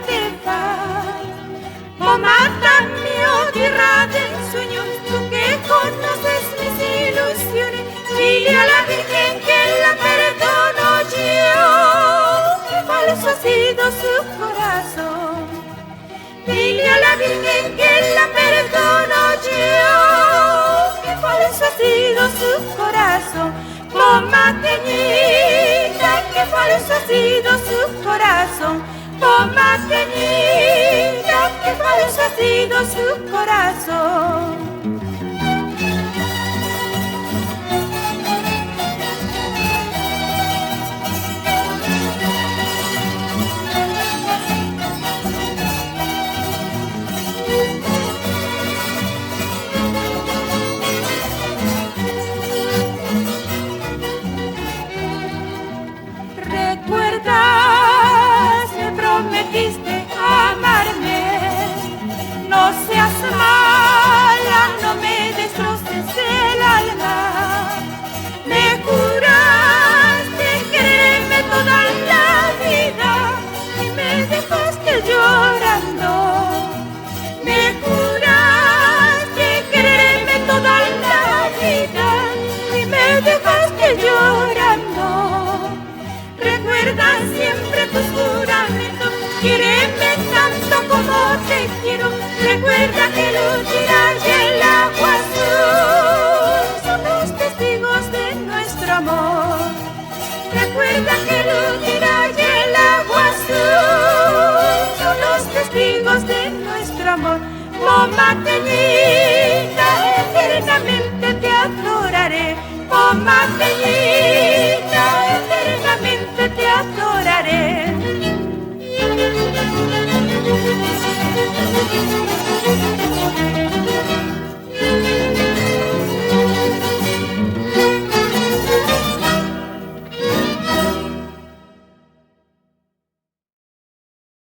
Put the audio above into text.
te vas. Oh, mátame, oh tierra de ensueños, tú que conoces mis ilusiones. Dile a la Virgen que la perdono yo, que falso ha sido su corazón. Dile a la Virgen que la perdono yo, que falso ha sido su corazón. Oh, mateñita, que falso ha sido su corazón. Oh, mateñita, que falso ha sido su corazón. ¿Recuerdas? Me prometiste amarme. No seas mala, no me destroces el alma. Me juraste quererme toda la vida y me dejaste llorando. Me juraste quererme toda la vida y me dejaste llorando. Recuerda siempre tus juramentos, quiéreme tanto como te quiero. Recuerda que luz y el agua azul son los testigos de nuestro amor. Recuerda que luz y el agua azul son los testigos de nuestro amor. Oh, mateñita, eternamente te adoraré. Oh, mateñita,